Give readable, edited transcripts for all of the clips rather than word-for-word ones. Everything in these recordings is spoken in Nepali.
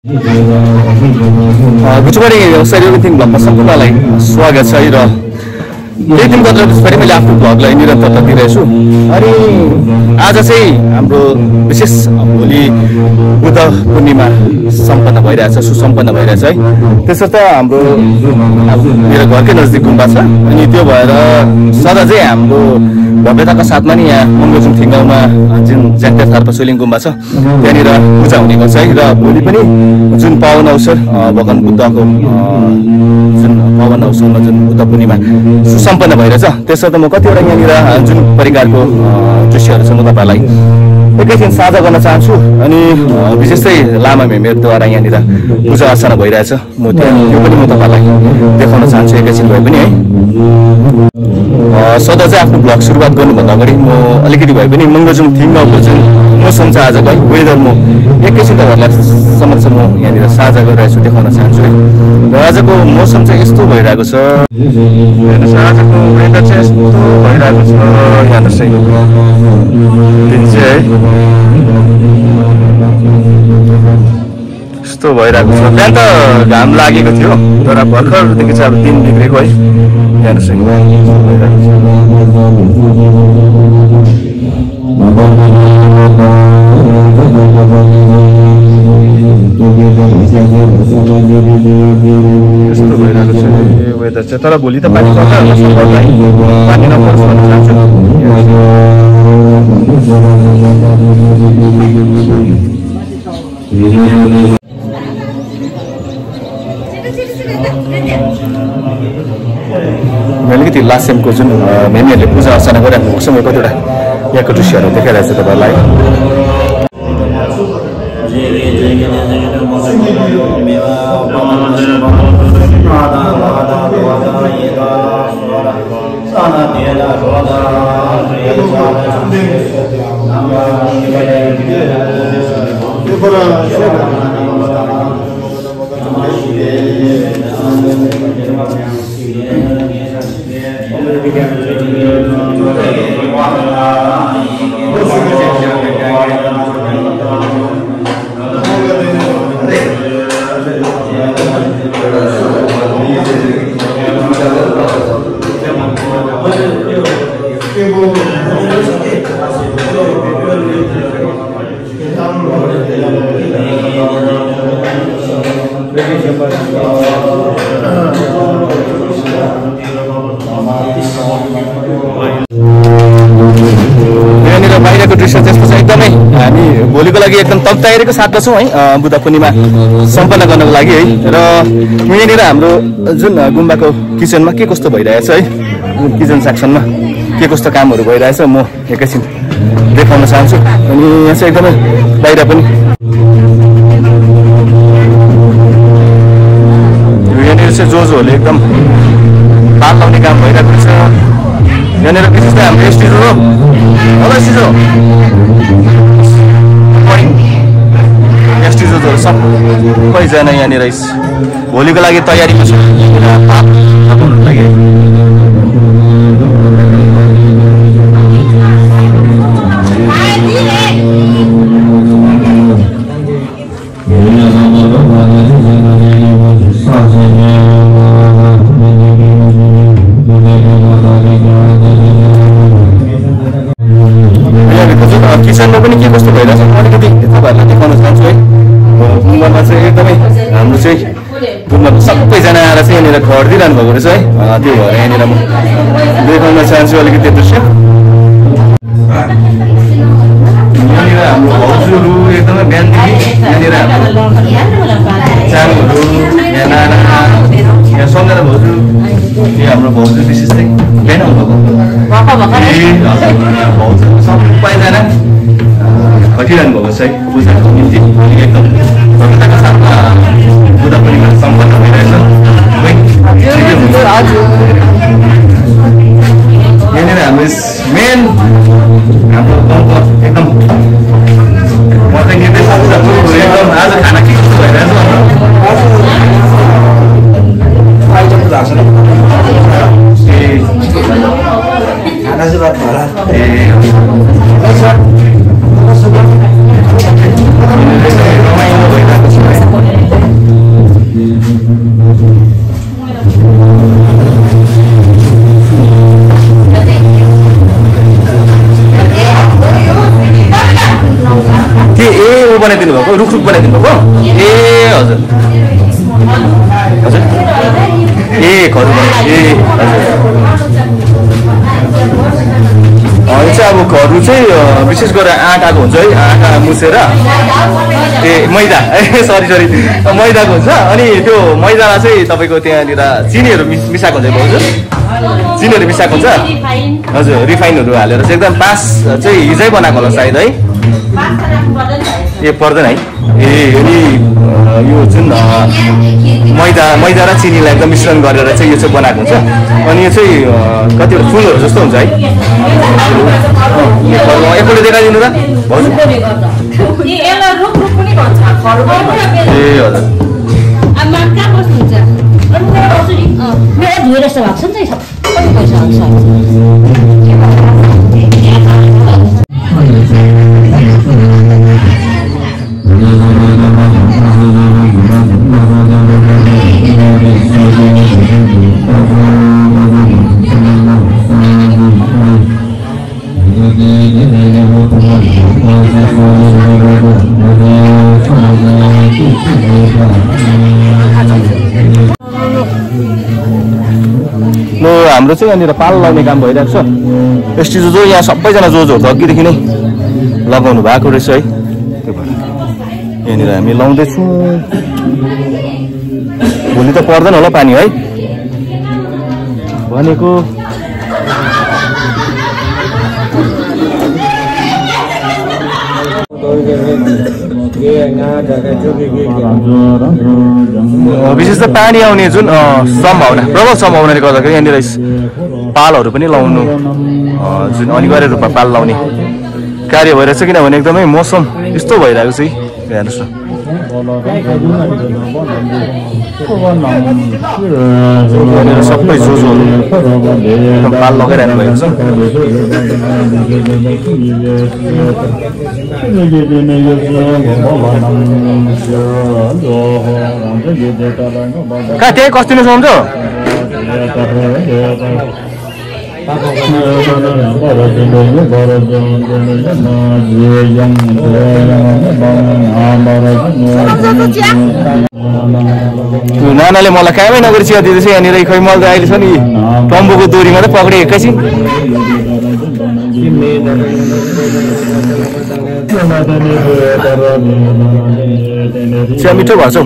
गुड मर्निङ व्यवसाय एभ्रिथिङ भ्लगमा सम्पूर्णलाई स्वागत छ र यही दिन गरेर फेरि मैले आफ्नो भ्लगलाई निरन्तरता दिइरहेछु अनि आज चाहिँ हाम्रो विशेष भोलि बुद्ध पूर्णिमा सम्पन्न भइरहेछ सुसम्पन्न भइरहेछ है त्यसर्थ हाम्रो मेरो घरकै नजिक गुम्बा छ अनि त्यो भएर सदा चाहिँ हाम्रो भव्यताका साथमा नि यहाँ मङ्गलजुङ ठिङ्गाउमा जुन ज्याक्टे थार्पा सोलिङ गुम्बा छ त्यहाँनिर पूजा हुने गर्छ है र भोलि पनि जुन पावन अवसर भगवान बुद्धको जुन पावन अवसरमा जुन बुद्ध पूर्णिमा सुसम्पन्न भइरहेछ त्यसर्थ म कतिवटा यहाँनिर जुन परिकारको दृश्यहरू छ म तपाईँलाई एकैछिन साझा गर्न चाहन्छु अनि विशेष चाहिँ लामा मेमेरद्वारा यहाँनिर पूजा अर्चना भइरहेछ म त्यो पनि म तपाईँलाई देखाउन चाहन्छु एकैछिन भए पनि है सदा चाहिँ आफ्नो ब्लग सुरुवात गर्नुभन्दा अगाडि म अलिकति भए पनि मङ्गलजुङ ठिङ्गाउको जुन मौसम छ आजको है वेदर म एकैछिन तपाईँहरूलाई समक्ष म यहाँनिर साझा गरिरहेछु देखाउन चाहन्छु है र आजको मौसम चाहिँ यस्तो भइरहेको छ आजको वेदर चाहिँ यस्तो भइरहेको छ यहाँनिर चाहिँ दिन चाहिँ है यस्तो भइरहेको छ बिहान त घाम लागेको थियो तर भर्खरदेखि चाहिँ अब दिन बिग्रेको है यहाँनिर चाहिँ यस्तो भइरहेको छ वेदर चाहिँ तर भोलि त पानी पर्छ पानी नपरोस् भन्न चाहन्छु अलिकति लासेमको जुन मेमीहरूले पूजा अर्चना गरिराख्नु भएको छ म कतिवटा यहाँको दृश्यहरू देखाइरहेको छु तपाईँहरूलाई यहाँनिर बाहिरको दृश्य त्यस्तो छ एकदमै हामी भोलिको लागि एकदम तयारीको साथमा छौँ है बुद्ध पूर्णिमा सम्पन्न गर्नको लागि है र यहाँनिर हाम्रो जुन गुम्बाको किचनमा के कस्तो भइरहेछ है किचन सेक्सनमा के कस्तो कामहरू भइरहेछ म एकैछिन देखाउन चाहन्छु अनि यहाँ चाहिँ एकदमै बाहिर पनि यहाँनिर चाहिँ जोजोहरूले एकदम पाल लाउने काम भइरहेको छ यहाँनिर विशेष त हाम्रो स्टिजो हो होला स्टिजो स्टिजोहरू सबैजना यहाँनिर भोलिको लागि तयारीमा छ लागि किचनमा पनि के कस्तो भइरहेछ अलिकति तपाईँहरूलाई देखाउन चाहन्छु है गुम्बामा चाहिँ एकदमै हाम्रो चाहिँ गुम्बामा सबैजना आएर चाहिँ यहाँनिर घर दिइरहनु भएको रहेछ है त्यो भएर यहाँनिर म देखाउन चाहन्छु अलिकति दृश्य यहाँनिर हाम्रो भाउजूहरू एकदमै बिहानदेखि यहाँनिर हाम्रो चाङहरू यहाँ नाना यहाँ सम्झना भाउजू यो हाम्रो भाउजू विशेष चाहिँ बिहान आउनुभएको भाउजू सबैजना खटिरहनु भएको छ है पूजाको निम्ति एकदम भव्यताका साथमा बुद्ध पूर्णिमा सम्पन्न भइरहेछ यहाँनिर हाम्रो मेन हाम्रो गाउँको एकदम म चाहिँ हेर्दै एकदम आज खाना के कस्तो भइरहेछ रमाइलो भइरहेको छ ऊ बनाइदिनु भएको रुख बनाइदिनु भएको ए हजुर हजुर ए घरु ए हजुर यो चाहिँ अब घरु चाहिँ विशेष गरेर आँटाको हुन्छ है आँटा मुसेर ए मैदा सरी मैदाको हुन्छ अनि त्यो मैदामा चाहिँ तपाईँको त्यहाँनिर चिनीहरू मिसाएको हुन्छ भाउजू चिनीहरू मिसाएको हुन्छ हजुर रिफाइनहरू हालेर चाहिँ एकदम पास चाहिँ हिजै बनाएको होला सायद है ए पर्दैन है ए अनि यो जुन मैदा र चिनीलाई एकदम मिश्रण गरेर चाहिँ यो चाहिँ बनाएको हुन्छ अनि यो चाहिँ कतिवटा फुलहरू जस्तो हुन्छ है एकपल्ट देखाइदिनु त भाउजू ए हजुर हाम्रो चाहिँ यहाँनिर पाल लाउने काम भइरहेको छ स्टिजो जो यहाँ सबैजना जोजोहरू त अघिदेखि नै लगाउनु भएको रहेछ है त्यो भएर यहाँनिर हामी लाउँदैछौँ भोलि त पर्दैन होला पानी है भनेको विशेष त पानी आउने जुन सम्भावना प्रबल सम्भावनाले गर्दाखेरि यहाँनिर पालहरू पनि लाउनु जुन अनिवार्य रूपमा पाल लाउने कार्य भइरहेछ किनभने एकदमै मौसम यस्तो भइरहेको छ हेर्नुहोस् न सबै जोजोहरू पाल लगाइरहनु भएको छ कहाँ त्यही कस्टिनु सुन्छ नानाले मलाई कामै नगरी चिया दिँदैछ यहाँनिर खै मैले त अहिले छ नि तम्बुको दोरीमा त पक्रे एकैछिन चिया मिठो भएछ हौ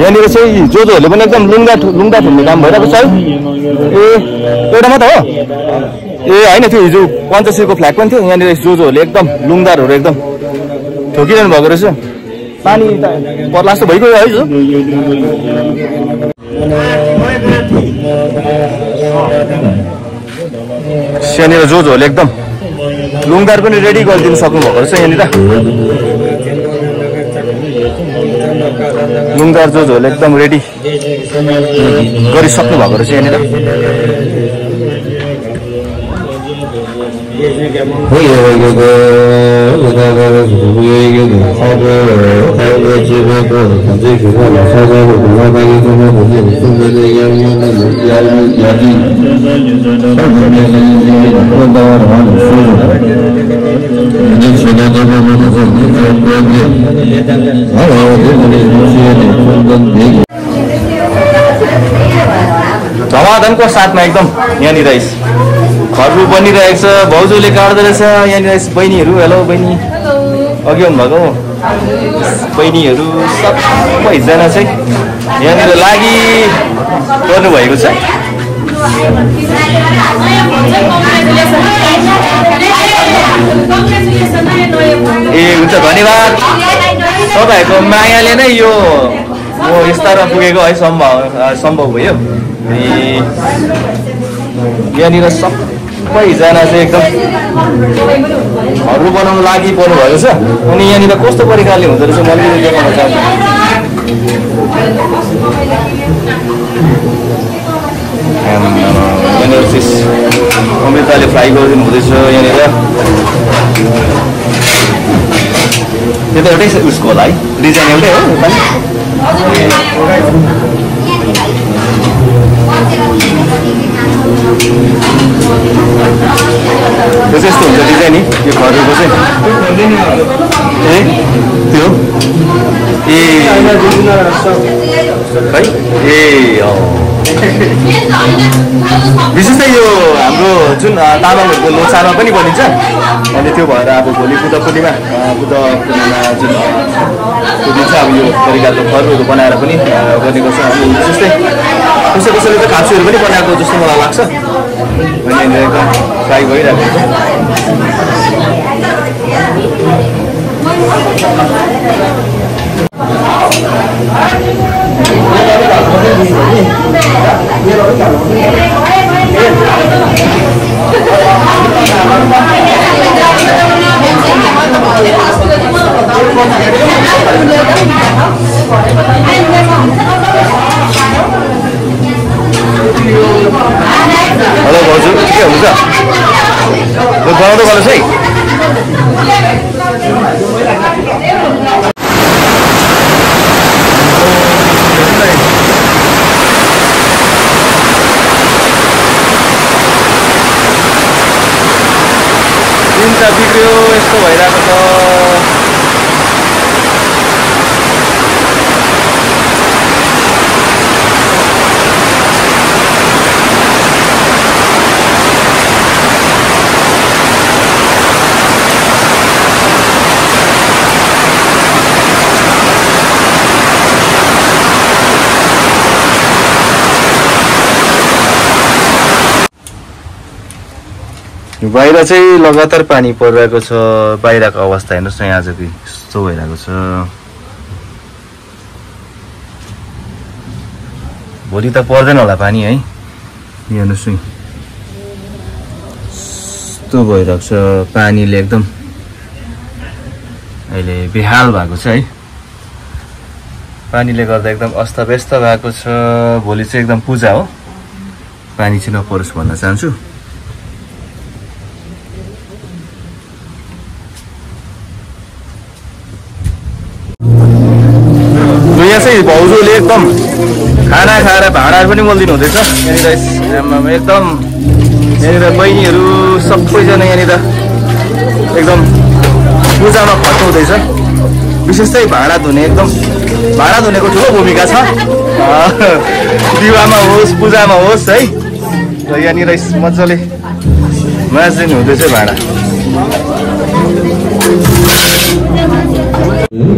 यहाँनिर चाहिँ जोजोहरूले पनि एकदम लुङ्गा थुन्ने काम भइरहेको छ है। ए एउटा मात्र हो? ए होइन, त्यो हिजो पञ्चासीको फ्ल्याग पनि थियो। यहाँनिर जोजोहरूले एकदम लुङदारहरू एकदम ठोकिरहनु भएको रहेछ। पानी पर्ला जस्तो भइगयो है जो। यहाँनिर जोजोहरूले एकदम लुङदार पनि रेडी गरिदिनु सक्नु भएको रहेछ। यहाँनिर लुङदार जोजोहरूले एकदम रेडी गरिसक्नु भएको रहेछ। यहाँनिर धमाधमको साथमा एकदम यहाँनिर घरहरू बनिरहेको छ। भाउजूले काट्दो रहेछ। यहाँनिर बहिनीहरू, हेलो बहिनी, अघि आउनुभएको बहिनीहरू सबैजना चाहिँ यहाँनिर लागि गर्नुभएको छ। ए हुन्छ, धन्यवाद। तपाईँहरूको मायाले नै यो म स्तरमा पुगेको है सम्भव भयो। यहाँनिर सबैजना चाहिँ एकदम घरहरू बनाउनु लागि पर्नु भएको छ। अनि यहाँनिर कस्तो प्रकारले हुँदो रहेछ मैले देखाउन चाहन्छु। यहाँनिर चाहिँ अमृताले फ्राई गरिदिनु हुँदैछ। यहाँनिर त्यो त एउटै उसको होला है, डिजाइन एउटै हो। त्यो चाहिँ यस्तो हुन्छ डिजाइन नि यो घरको चाहिँ। ए त्यो ए है ए विशेष त यो हाम्रो जुन तामाङहरूको लोसारमा पनि बनिन्छ। अनि त्यो भएर अब भोलि बुद्ध पूर्णिमा जुन त्यो दिन चाहिँ अब यो तरिकाको घरहरू बनाएर पनि गर्ने गर्छ। अनि विशेष चाहिँ कसैले त खाँचुहरू पनि बनाएको जस्तो मलाई लाग्छ। अनि एकदम फ्राई भइरहेको हुन्छ। हेलो भाउजू, के हुन्छ? बनाउँदै गर्नुहोस् है। दिन त बिग्रियो, यस्तो भइरहेको छ। बाहिर चाहिँ लगातार पानी परिरहेको छ। बाहिरको अवस्था हेर्नुहोस् न, आजको यस्तो भइरहेको छ। भोलि त पर्दैन होला पानी है। हेर्नुहोस् न, यस्तो भइरहेको छ। पानीले एकदम अहिले बेहाल भएको छ है। पानीले गर्दा एकदम अस्तव्यस्त भएको छ। भोलि चाहिँ एकदम पूजा हो, पानी चाहिँ नपरोस् भन्न चाहन्छु। यहाँ चाहिँ भाउजूले एकदम खाना खाएर भाँडाहरू पनि मोलिदिनु हुँदैछ। यहाँनिर एकदम यहाँनिर बहिनीहरू सबैजना यहाँनिर एकदम पूजामा खर्च हुँदैछ। विशेष चाहिँ भाँडा धुने, एकदम भाँडा धुनेको ठुलो भूमिका छ। विवाहमा होस् पूजामा होस् है। र यहाँनिर मजाले माझ्दिनु हुँदैछ भाँडा। यहाँनिर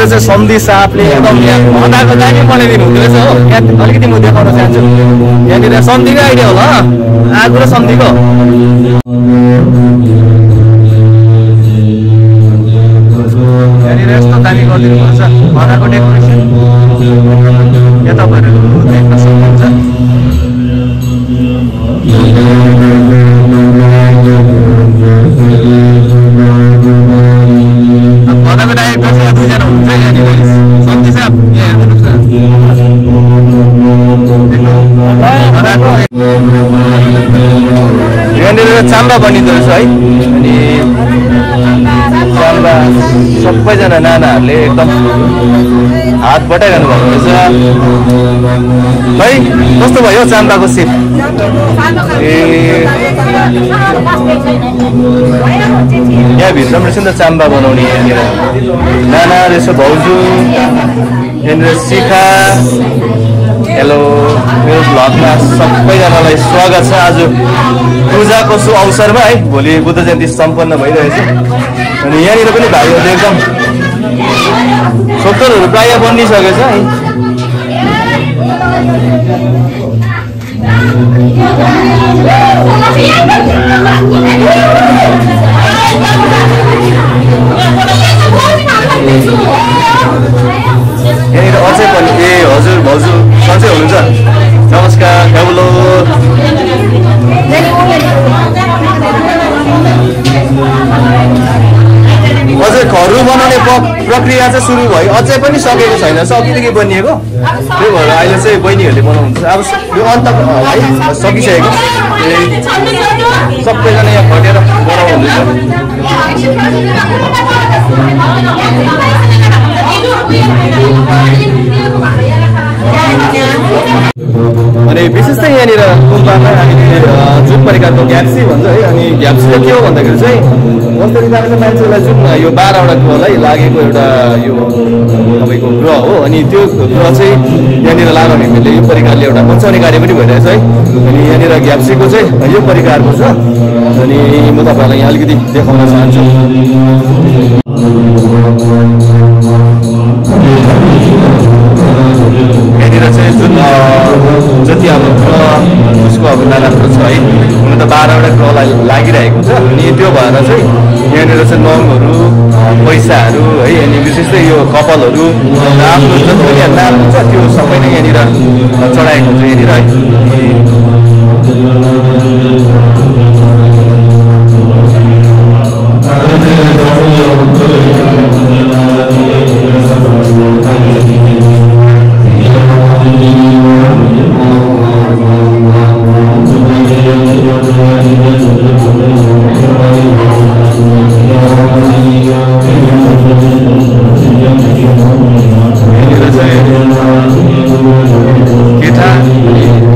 चाहिँ सन्धि साहबले एकदम यहाँ हताको दामी बनाइदिनु हुँदो रहेछ हो। यहाँ अलिकति म देखाउन चाहन्छु। यहाँनिर सन्धिको आइडिया होला आगो र सन्धिको। यहाँनिर यस्तो दामी गरिदिनु भएको छ हताको डेकोरेसन। यहाँ तपाईँहरू देख्न सक्नुहुन्छ। हताको डाइरेक्टर चाहिँ दुईजना हुन्छ यहाँनिर सन्धि साहब यहाँ हेर्नुहोस् न। यहाँनिर चाम्बा बनिँदो रहेछ है। अनि चाम्बा सबैजना नानाहरूले एकदम हात बटाइरहनु भएको रहेछ। है कस्तो भयो चाम्बाको सिप? यहाँभित्र पनि रहेछ नि त चाम्बा बनाउने। यहाँनिर नाना रहेछ भाउजू, यहाँनिर शिखा। हेलो, मेरो भ्लगमा सबैजनालाई स्वागत छ। आज पूजाको सो अवसरमा है, भोलि बुद्ध जयन्ती सम्पन्न भइरहेछ। अनि यहाँनिर पनि भाइहरूले एकदम सोक्टरहरू प्रायः बनिसकेछ है। यहाँनिर अझै पनि हजुर भाउजू सन्चै हुनुहुन्छ? नमस्कार, हेलो। अझै घरहरू बनाउने प्रक्रिया चाहिँ सुरु भयो, अझै पनि सकेको छैन, सकिदेखि बनिएको। त्यही भएर अहिले चाहिँ बहिनीहरूले बनाउनुहुन्छ। अब यो अन्त है सकिसकेको। सबैजना यहाँ खटेर बनाउनुहुन्छ। अनि विशेष चाहिँ यहाँनिर गुम्बामा हामीले जुन प्रकारको ग्याप्सी भन्छ है। अनि ग्याप्सी चाहिँ के हो भन्दाखेरि चाहिँ कसरी जान्छ मान्छेलाई जुन यो 12वटा ग्रहलाई लागेको एउटा यो तपाईँको ग्रह हो। अनि त्यो ग्रह चाहिँ यहाँनिर लाग्नेहरूले यो प्रकारले एउटा बचाउने कार्य पनि भइरहेछ है। अनि यहाँनिर ग्याप्सीको चाहिँ यो प्रकारको छ। अनि म तपाईँहरूलाई यहाँ अलिकति देखाउन चाहन्छु। यहाँनिर चाहिँ जुन जति अब ग्रह उसको अब नराम्रो छ है। हुन त 12वटा ग्रहलाई लागिरहेको छ। अनि त्यो भएर चाहिँ यहाँनिर चाहिँ नङहरू, पैसाहरू है, अनि विशेष चाहिँ यो कपालहरू आफ्नो जति पनि नाम हुन्छ त्यो सबै नै यहाँनिर चढाएको हुन्छ यहाँनिर है।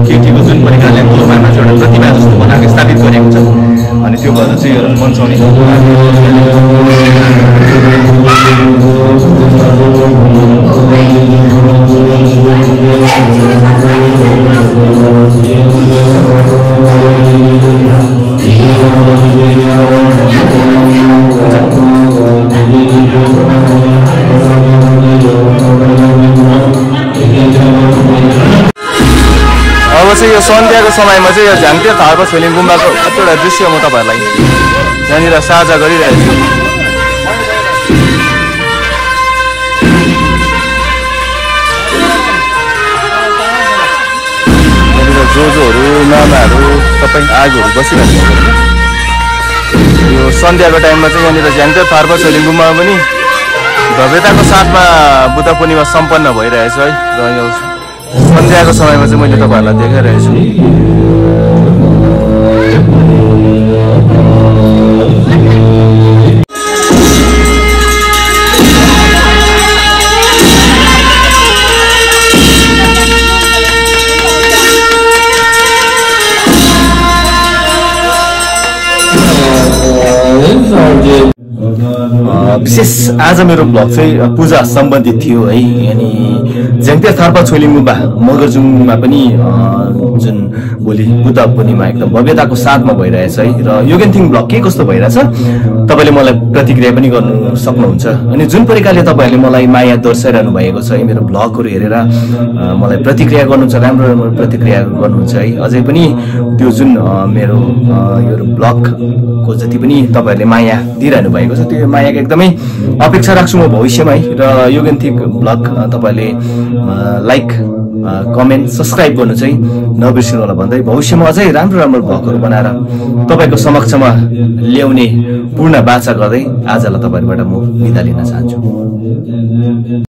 केटीको जुन प्रकारले गोलमामा चाहिँ एउटा प्रतिमा जस्तो बनाएको स्थापित गरेको छ। अनि त्यो भएर चाहिँ मन्साउने अब चाहिँ यो सन्ध्याको समयमा चाहिँ यो झाङते थार्पा छोइलिङ गुम्बाको कतिवटा दृश्य म तपाईँहरूलाई यहाँनिर साझा गरिरहेको छु। यहाँनिर जोजोहरू, नानाहरू सबै आगोहरू बसिरहेको छ। यो सन्ध्याको टाइममा चाहिँ यहाँनिर झाङते थार्पा छोइलिङ गुम्बामा पनि भव्यताको साथमा बुद्ध पूर्णिमा सम्पन्न भइरहेछ है। र यो सन्ध्याको समयमा चाहिँ मैले तपाईँहरूलाई देखाइरहेको छु। विशेष आज मेरो ब्लग चाहिँ पूजा सम्बन्धित थियो है। अनि झ्याङते थार्पा छोलिमुबा मगरजुङमा पनि जुन भोलि बुद्ध पूर्णिमा एकदम भव्यताको साथमा भइरहेछ है। र योगेनथिङ ब्लग के कस्तो भइरहेछ तपाईँले मलाई प्रतिक्रिया पनि गर्नु सक्नुहुन्छ। अनि जुन प्रकारले तपाईँहरूले मलाई माया दर्शाइरहनु भएको छ है, मेरो ब्लगहरू हेरेर मलाई प्रतिक्रिया गर्नुहुन्छ, राम्रो राम्रो प्रतिक्रिया गर्नुहुन्छ है। अझै पनि त्यो जुन मेरो यो ब्लगको जति पनि तपाईँहरूले माया दिइरहनु भएको छ त्यो मायाको एकदमै अपेक्षा राख्छु म भविष्यमा है। र योगेनथिङ ब्लग तपाईँहरूले लाइक कमेन्ट सब्सक्राइब गर्नु चाहिँ नबिर्सिनु होला भन्दै भविष्यमा अझै राम्रो राम्रो ब्लगहरू बनाएर तपाईँको समक्षमा ल्याउने पूर्ण बाचा गर्दै आजलाई तपाईँहरूबाट म बिदा लिन चाहन्छु।